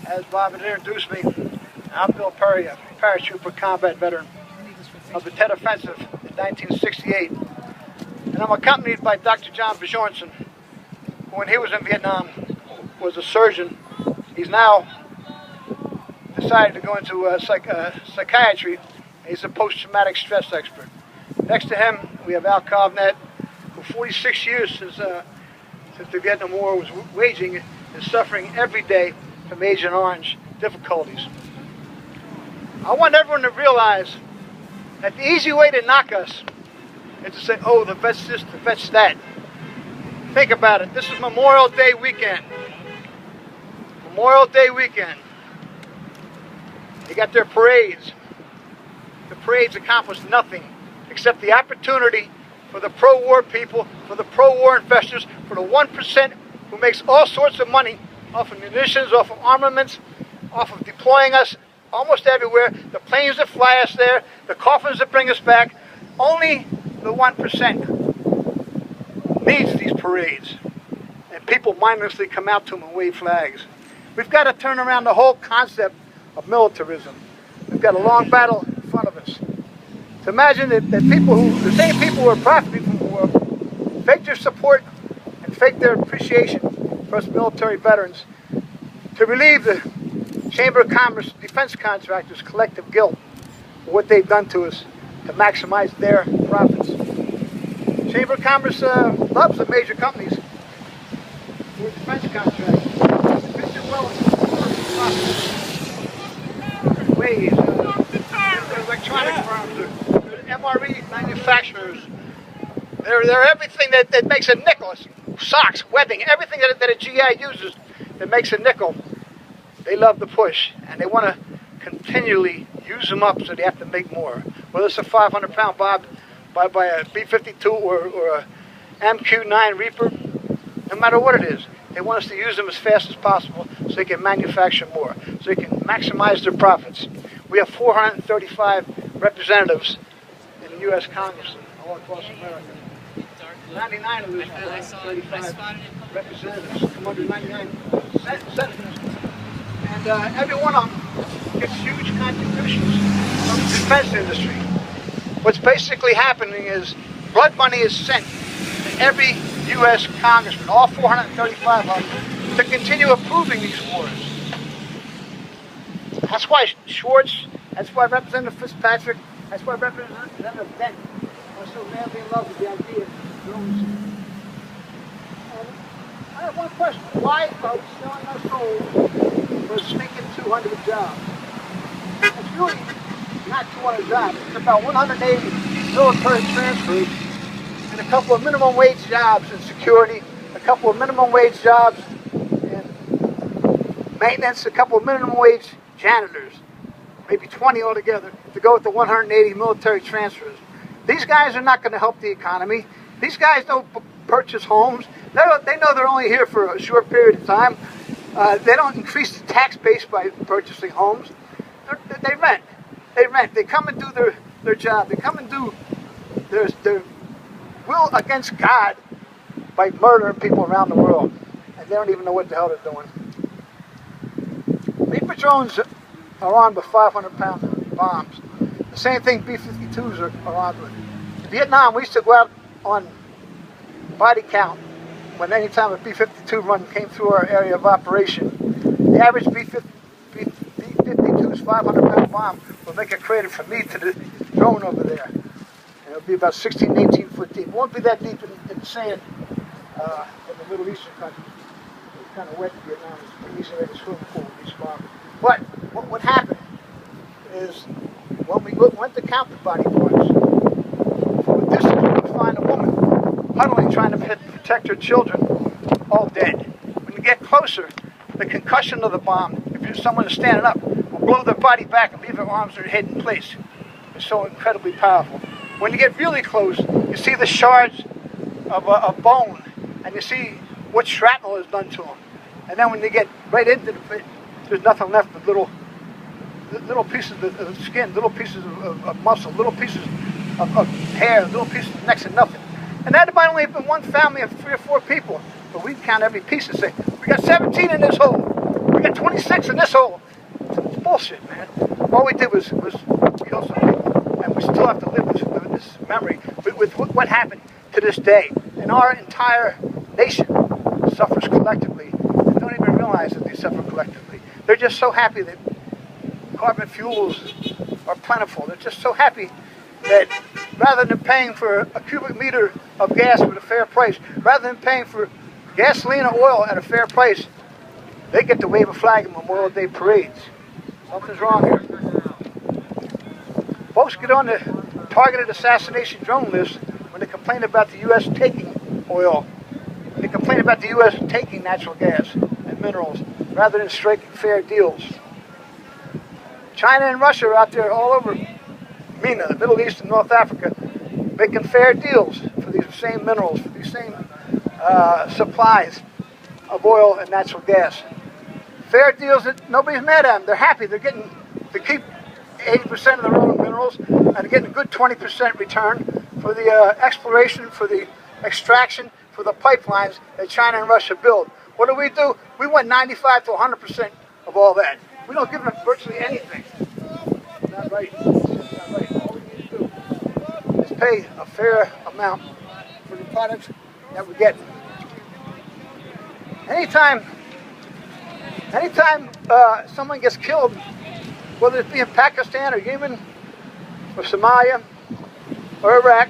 as Bob had introduced me, I'm Bill Perry, a paratrooper combat veteran of the Tet Offensive in 1968. And I'm accompanied by Dr. John Bjornson, who when he was in Vietnam was a surgeon. He's now decided to go into psychiatry. He's a post-traumatic stress expert. Next to him, we have Al Kovnet, who 46 years since the Vietnam War was waging, is suffering every day from Agent Orange difficulties. I want everyone to realize that the easy way to knock us is to say, oh, the vet's this, the vet's that. Think about it. This is Memorial Day weekend. Memorial Day weekend. They got their parades. The parades accomplish nothing except the opportunity for the pro-war people, for the pro-war investors, for the 1% who makes all sorts of money off of munitions, off of armaments, off of deploying us almost everywhere, the planes that fly us there, the coffins that bring us back. Only the 1% needs these parades. And people mindlessly come out to them and wave flags. We've got to turn around the whole concept of militarism. We've got a long battle in front of us. To imagine that the same people who are profiting from the war, fake their support and fake their appreciation for us military veterans, to relieve the Chamber of Commerce defense contractors' collective guilt for what they've done to us to maximize their profits. Chamber of Commerce loves the major companies for defense contractors. They do well in ways. They're electronic firms, they're MRE manufacturers. They're everything that makes a nickel. Socks, webbing, everything that a GI uses that makes a nickel. They love the push, and they want to continually use them up so they have to make more. Whether it's a 500-pound bob by a B-52 or a MQ-9 Reaper, no matter what it is, they want us to use them as fast as possible so they can manufacture more, so they can maximize their profits. We have 435 representatives in the U.S. Congress all across America. 99 of those 435 representatives come under 99 senators. And every one of them gets huge contributions from the defense industry. What's basically happening is blood money is sent to every U.S. congressman, all 435 of them, to continue approving these wars. That's why Schwartz, that's why Representative Fitzpatrick, that's why Representative Dent are so madly in love with the idea of drones. I have one question. Why are we selling our souls for a stinking 200 jobs? It's really not 200 jobs. It's about 180 military transfers and a couple of minimum wage jobs in security, a couple of minimum wage jobs in maintenance, a couple of minimum wage janitors, maybe 20 altogether, to go with the 180 military transfers. These guys are not going to help the economy. These guys don't purchase homes. They know they're only here for a short period of time. They don't increase the tax base by purchasing homes. They rent. They rent. They come and do their job. They come and do their will against God by murdering people around the world. And they don't even know what the hell they're doing. Reaper drones are armed with 500-pound bombs. The same thing B-52s are armed with. In Vietnam, we used to go out on body count when any time a B-52 run came through our area of operation. The average B-52's 500-pound bomb will make a crater from me to the drone over there. And it'll be about 16, 18 foot deep. It won't be that deep in the sand in the Middle Eastern countries. It's kind of wet in Vietnam. It's pretty easy to make a swimming pool with these bombs. But what happened is when we went to count the body parts, from a distance we would find a woman huddling, trying to protect her children, all dead. When you get closer, the concussion of the bomb, if someone is standing up, will blow their body back and leave their arms or their head in place. It's so incredibly powerful. When you get really close, you see the shards of bone, and you see what shrapnel has done to them. And then when you get right into the pit, there's nothing left but little pieces of skin, little pieces of muscle, little pieces of hair, little pieces of next to nothing. And that might only have been one family of 3 or 4 people, but we count every piece and say, we got 17 in this hole, we got 26 in this hole. It's bullshit, man. All we did was kill some people, and we still have to live with this memory, with what happened to this day. And our entire nation suffers collectively, and don't even realize that they suffer collectively. They're just so happy that carbon fuels are plentiful. They're just so happy that rather than paying for a cubic meter of gas at a fair price, rather than paying for gasoline or oil at a fair price, they get to wave a flag in Memorial Day parades. Something's wrong here. Folks get on the targeted assassination drone list when they complain about the U.S. taking oil. They complain about the U.S. taking natural gas and minerals rather than striking fair deals. China and Russia are out there all over MENA, the Middle East and North Africa, making fair deals for these same minerals, for these same supplies of oil and natural gas. Fair deals that nobody's mad at them. They're happy. They're getting to keep 80% of their own minerals and getting a good 20% return for the exploration, for the extraction, for the pipelines that China and Russia build. What do? We want 95 to 100% of all that. We don't give them virtually anything. Not right. Not right. All we need to do is pay a fair amount for the products that we get. Anytime someone gets killed, whether it be in Pakistan or Yemen or Somalia or Iraq,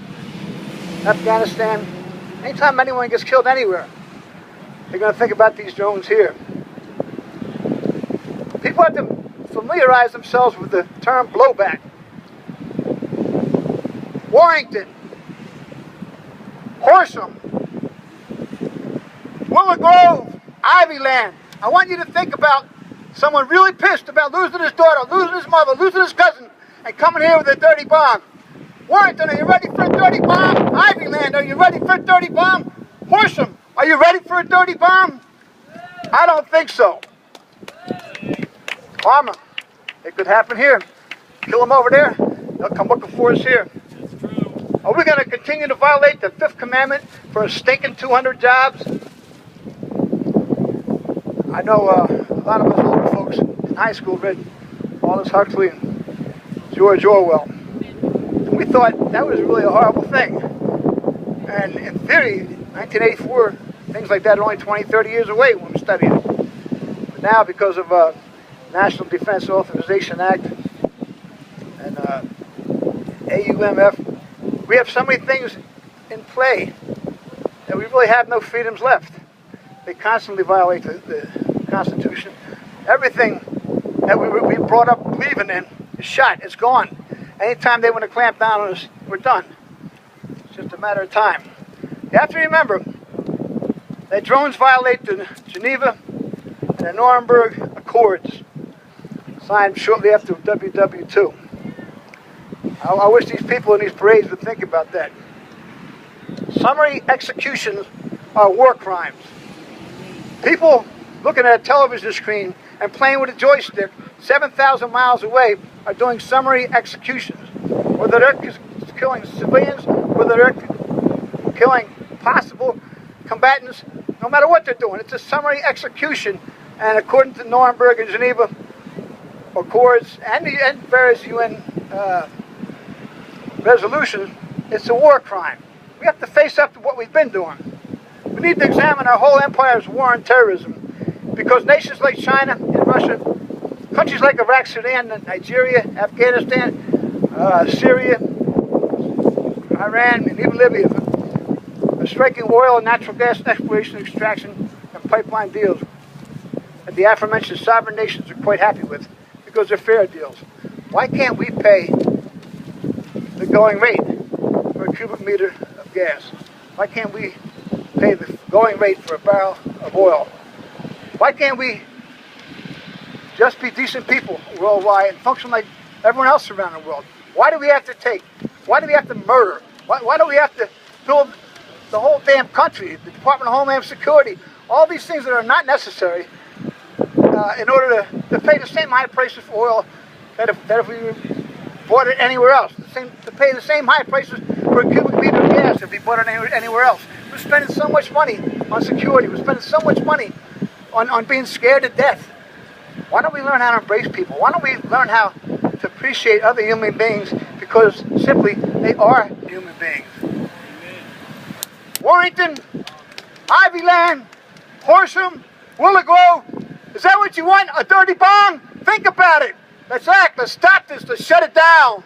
Afghanistan, anytime anyone gets killed anywhere, they're going to think about these drones here. People have to familiarize themselves with the term blowback. Warrington, Horsham, Willow Gro, Ivyland. I want you to think about someone really pissed about losing his daughter, losing his mother, losing his cousin, and coming here with a dirty bomb. Warrington, are you ready for a dirty bomb? Ivyland, are you ready for a dirty bomb? Horsham, are you ready for a dirty bomb? I don't think so. Karma. It could happen here. Kill them over there, they'll come looking for us here. Are we going to continue to violate the 5th commandment for a stinking 200 jobs? I know a lot of us older folks in high school read Aldous Huxley and George Orwell. We thought that was really a horrible thing. And in theory, 1984, things like that are only 20, 30 years away when we study it. But now, because of National Defense Authorization Act and AUMF, we have so many things in play that we really have no freedoms left. They constantly violate the Constitution. Everything that we brought up believing in is shot. It's gone. Anytime they want to clamp down on us, we're done. It's just a matter of time. You have to remember that drones violate the Geneva and the Nuremberg Accords, signed shortly after WW2. I wish these people in these parades would think about that. Summary executions are war crimes. People looking at a television screen and playing with a joystick 7,000 miles away are doing summary executions. Whether they're killing civilians, whether they're killing possible combatants, no matter what they're doing, it's a summary execution. And according to Nuremberg and Geneva Accords and various UN resolutions, it's a war crime. We have to face up to what we've been doing. We need to examine our whole empire's war on terrorism, because nations like China and Russia, countries like Iraq, Sudan, Nigeria, Afghanistan, Syria, Iran, and even Libya are striking oil and natural gas exploration, extraction, and pipeline deals that the aforementioned sovereign nations are quite happy with, because they're fair deals. Why can't we pay the going rate for a cubic meter of gas? Why can't we pay the going rate for a barrel of oil? Why can't we just be decent people worldwide and function like everyone else around the world? Why do we have to take? Why do we have to murder? Why do we have to build the whole damn country, the Department of Homeland Security, all these things that are not necessary in order to pay the same high prices for oil that if we bought it anywhere else, to pay the same high prices for a cubic meter of gas if we bought it anywhere else? We're spending so much money on security. We're spending so much money on being scared to death Why don't we learn how to embrace people? Why don't we learn how to appreciate other human beings because simply they are human beings? Amen. Warrington, Ivyland, Horsham, Willow Gro, is that what you want? A dirty bomb? Think about it. Let's act. Let's stop this. Let's shut it down.